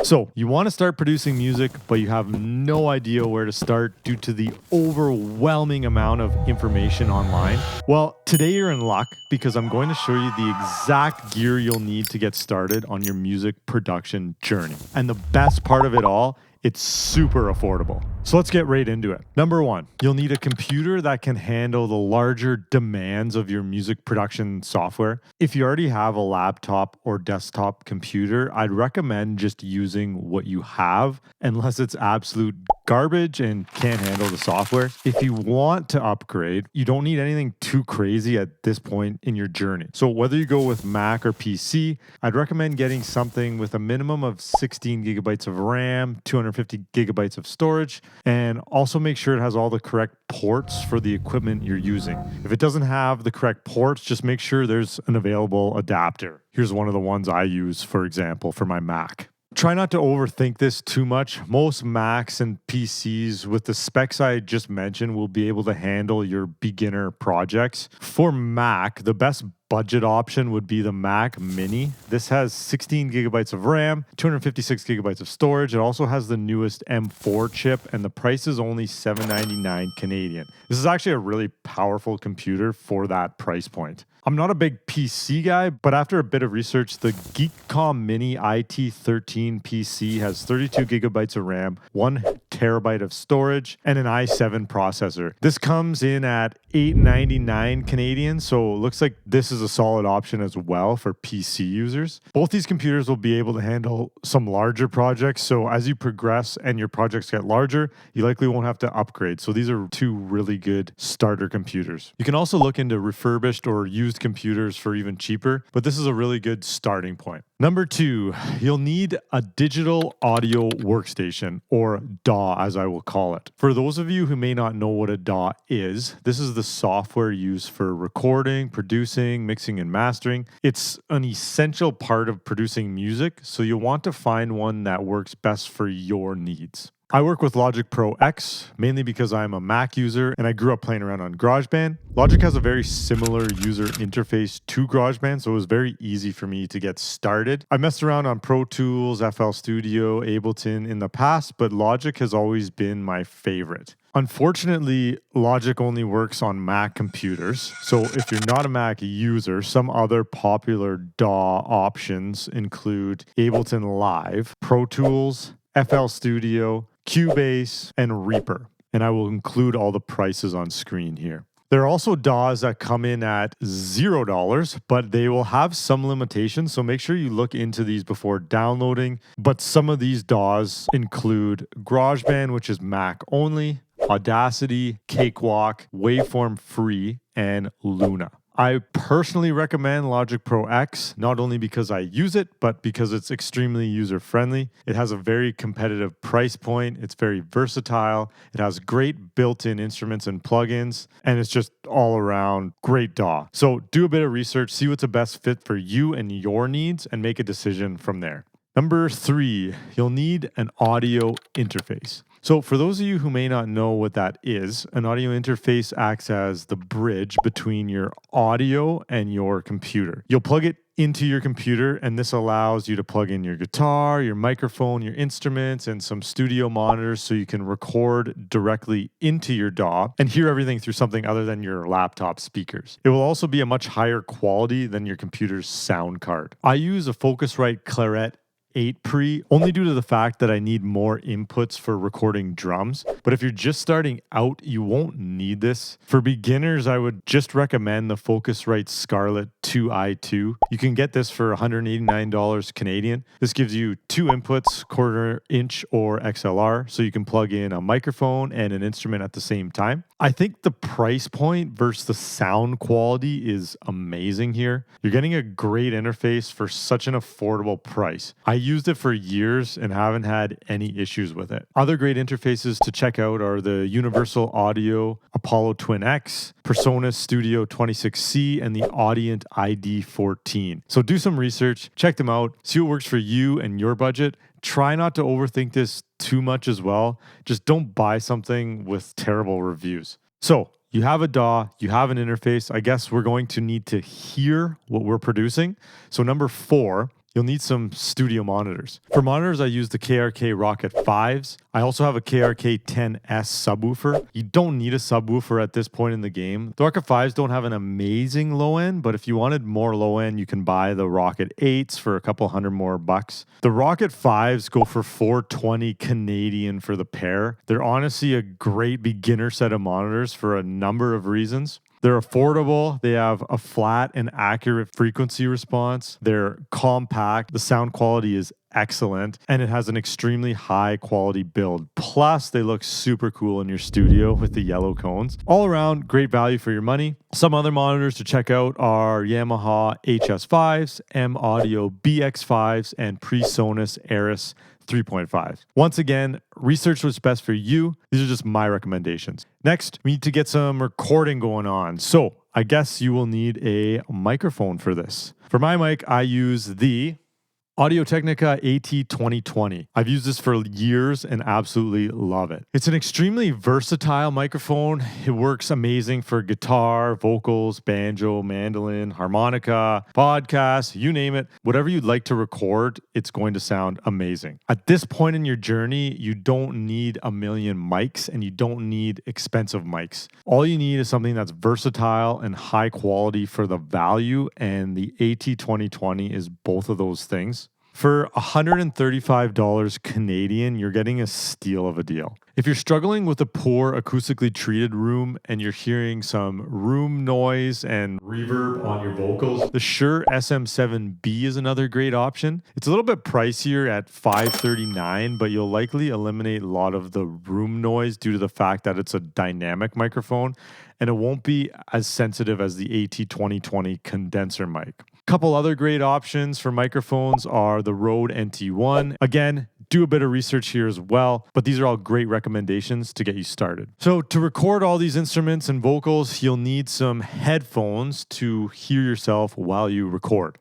So, you want to start producing music, but you have no idea where to start due to the overwhelming amount of information online? Well, today you're in luck because I'm going to show you the exact gear you'll need to get started on your music production journey. And the best part of it all, it's super affordable. So let's get right into it. Number one, you'll need a computer that can handle the larger demands of your music production software. If you already have a laptop or desktop computer, I'd recommend just using what you have unless it's absolute garbage and can't handle the software. If you want to upgrade, you don't need anything too crazy at this point in your journey. So whether you go with Mac or PC, I'd recommend getting something with a minimum of 16 gigabytes of RAM, 250 gigabytes of storage, and also make sure it has all the correct ports for the equipment you're using. If it doesn't have the correct ports, just make sure there's an available adapter. Here's one of the ones I use, for example, for my Mac. Try not to overthink this too much. Most Macs and PCs with the specs I just mentioned will be able to handle your beginner projects. For Mac, the best budget option would be the Mac Mini. This has 16 gigabytes of RAM, 256 gigabytes of storage. It also has the newest M4 chip, and the price is only $799 Canadian. This is actually a really powerful computer for that price point. I'm not a big PC guy, but after a bit of research, the Geekcom Mini IT13 PC has 32 gigabytes of RAM, 1 terabyte of storage, and an i7 processor. This comes in at $899 Canadian, so it looks like this is a solid option as well for PC users. Both these computers will be able to handle some larger projects, so as you progress and your projects get larger, you likely won't have to upgrade. So these are two really good starter computers. You can also look into refurbished or used computers for even cheaper, but this is a really good starting point. Number two, you'll need a digital audio workstation, or DAW as I will call it. For those of you who may not know what a DAW is, this is the software used for recording, producing, mixing, and mastering. It's an essential part of producing music, so you'll want to find one that works best for your needs. I work with Logic Pro X, mainly because I'm a Mac user and I grew up playing around on GarageBand. Logic has a very similar user interface to GarageBand, so it was very easy for me to get started. I messed around on Pro Tools, FL Studio, Ableton in the past, but Logic has always been my favorite. Unfortunately, Logic only works on Mac computers, so if you're not a Mac user, some other popular DAW options include Ableton Live, Pro Tools, FL Studio, Cubase, and Reaper. And I will include all the prices on screen here. There are also DAWs that come in at $0, but they will have some limitations, so make sure you look into these before downloading. But some of these DAWs include GarageBand, which is Mac only, Audacity, Cakewalk, Waveform Free, and Luna. I personally recommend Logic Pro X, not only because I use it, but because it's extremely user-friendly. It has a very competitive price point. It's very versatile. It has great built-in instruments and plugins, and it's just all around great DAW. So do a bit of research, see what's the best fit for you and your needs, and make a decision from there. Number three, you'll need an audio interface. So for those of you who may not know what that is, an audio interface acts as the bridge between your audio and your computer. You'll plug it into your computer, and this allows you to plug in your guitar, your microphone, your instruments, and some studio monitors so you can record directly into your DAW and hear everything through something other than your laptop speakers. It will also be a much higher quality than your computer's sound card. I use a Focusrite Claret 8 Pre, only due to the fact that I need more inputs for recording drums. But if you're just starting out, you won't need this. For beginners, I would just recommend the Focusrite Scarlett 2i2. You can get this for $189 Canadian. This gives you 2 inputs, quarter inch or XLR, so you can plug in a microphone and an instrument at the same time. I think the price point versus the sound quality is amazing here. You're getting a great interface for such an affordable price. I used it for years and haven't had any issues with it. Other great interfaces to check out are the Universal Audio Apollo Twin X, PreSonus Studio 26C, and the Audient ID14. So do some research, check them out, see what works for you and your budget. Try not to overthink this too much as well. Just don't buy something with terrible reviews. So you have a DAW, you have an interface. I guess we're going to need to hear what we're producing. So number 4, you'll need some studio monitors. For monitors, I use the KRK Rocket 5s. I also have a KRK 10S subwoofer. You don't need a subwoofer at this point in the game. The Rocket 5s don't have an amazing low end, but if you wanted more low end, you can buy the Rocket 8s for a couple hundred more bucks. The Rocket 5s go for $420 Canadian for the pair. They're honestly a great beginner set of monitors for a number of reasons. They're affordable. They have a flat and accurate frequency response. They're compact. The sound quality is excellent, and it has an extremely high quality build. Plus, they look super cool in your studio with the yellow cones. All around, great value for your money. Some other monitors to check out are Yamaha HS5s, M Audio BX5s, and PreSonus Aris 3.5. Once again, research what's best for you. These are just my recommendations. Next, we need to get some recording going on. So I guess you will need a microphone for this. For my mic, I use the Audio-Technica AT2020. I've used this for years and absolutely love it. It's an extremely versatile microphone. It works amazing for guitar, vocals, banjo, mandolin, harmonica, podcast, you name it. Whatever you'd like to record, it's going to sound amazing. At this point in your journey, you don't need a million mics and you don't need expensive mics. All you need is something that's versatile and high quality for the value, and the AT2020 is both of those things. For $135 Canadian, you're getting a steal of a deal. If you're struggling with a poor acoustically treated room and you're hearing some room noise and reverb on your vocals, the Shure SM7B is another great option. It's a little bit pricier at $539, but you'll likely eliminate a lot of the room noise due to the fact that it's a dynamic microphone, and it won't be as sensitive as the AT2020 condenser mic. Couple other great options for microphones are the Rode NT1. Again, do a bit of research here as well, but these are all great recommendations to get you started. So to record all these instruments and vocals, you'll need some headphones to hear yourself while you record.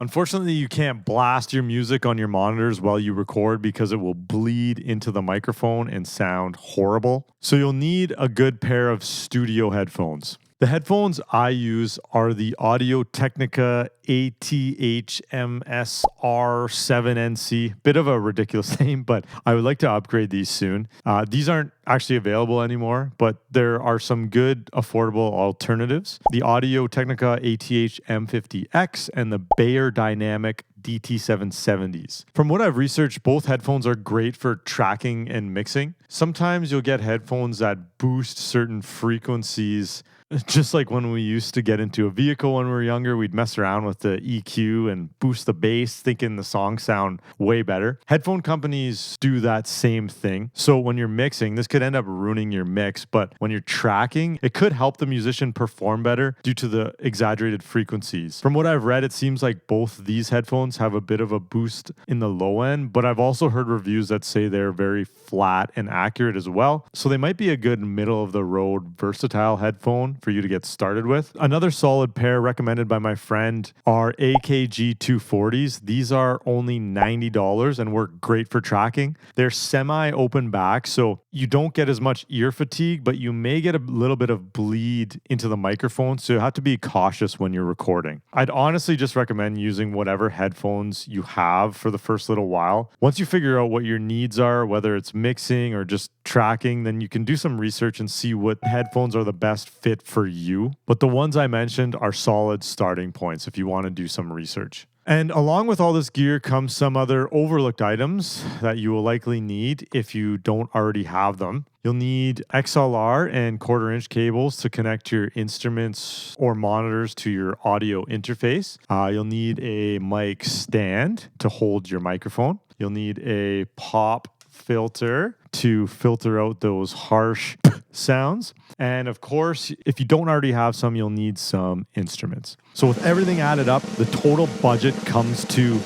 Unfortunately, you can't blast your music on your monitors while you record because it will bleed into the microphone and sound horrible. So you'll need a good pair of studio headphones. The headphones I use are the Audio-Technica AT-HMSR7NC. Bit of a ridiculous name, but I would like to upgrade these soon. These aren't actually available anymore, but there are some good affordable alternatives. The Audio-Technica AT-M50X and the Beyerdynamic DT770s. From what I've researched, both headphones are great for tracking and mixing. Sometimes you'll get headphones that boost certain frequencies. Just like when we used to get into a vehicle when we were younger, we'd mess around with the EQ and boost the bass, thinking the songs sound way better. Headphone companies do that same thing. So when you're mixing, this could end up ruining your mix, but when you're tracking, it could help the musician perform better due to the exaggerated frequencies. From what I've read, it seems like both these headphones have a bit of a boost in the low end, but I've also heard reviews that say they're very flat and accurate as well. So they might be a good middle of the road versatile headphone for you to get started with. Another solid pair recommended by my friend are AKG 240s. These are only $90 and work great for tracking. They're semi-open back, so you don't get as much ear fatigue, but you may get a little bit of bleed into the microphone, so you have to be cautious when you're recording. I'd honestly just recommend using whatever headphones you have for the first little while. Once you figure out what your needs are, whether it's mixing or just tracking, then you can do some research and see what headphones are the best fit for you. But the ones I mentioned are solid starting points if you want to do some research. And along with all this gear comes some other overlooked items that you will likely need if you don't already have them. You'll need XLR and 1/4-inch cables to connect your instruments or monitors to your audio interface. You'll need a mic stand to hold your microphone. You'll need a pop filter to filter out those harsh sounds. And of course, if you don't already have some, you'll need some instruments. So with everything added up, the total budget comes to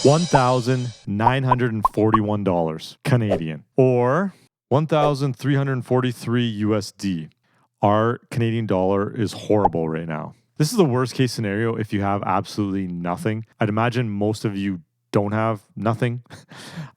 $1,941 Canadian or 1,343 USD. Our Canadian dollar is horrible right now. This is the worst case scenario if you have absolutely nothing. I'd imagine most of you don't have nothing.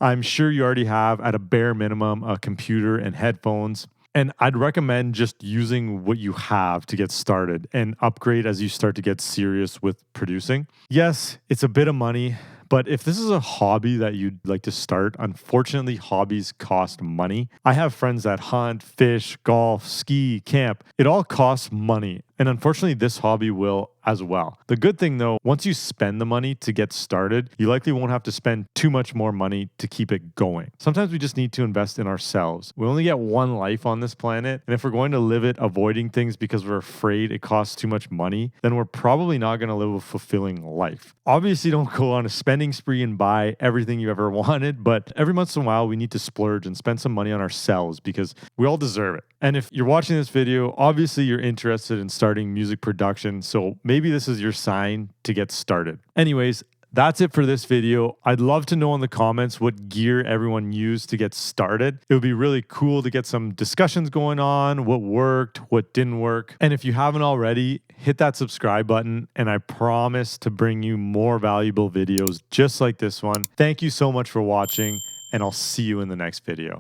I'm sure you already have, at a bare minimum, a computer and headphones. And I'd recommend just using what you have to get started and upgrade as you start to get serious with producing. Yes, it's a bit of money, but if this is a hobby that you'd like to start, unfortunately, hobbies cost money. I have friends that hunt, fish, golf, ski, camp. It all costs money. And unfortunately, this hobby will as well. The good thing though, once you spend the money to get started, you likely won't have to spend too much more money to keep it going. Sometimes we just need to invest in ourselves. We only get one life on this planet. And if we're going to live it avoiding things because we're afraid it costs too much money, then we're probably not going to live a fulfilling life. Obviously, don't go on a spending spree and buy everything you ever wanted, but every once in a while, we need to splurge and spend some money on ourselves because we all deserve it. And if you're watching this video, obviously you're interested in starting music production, so maybe this is your sign to get started. Anyways, that's it for this video. I'd love to know in the comments what gear everyone used to get started. It would be really cool to get some discussions going on, what worked, what didn't work. And if you haven't already, hit that subscribe button and I promise to bring you more valuable videos just like this one. Thank you so much for watching and I'll see you in the next video.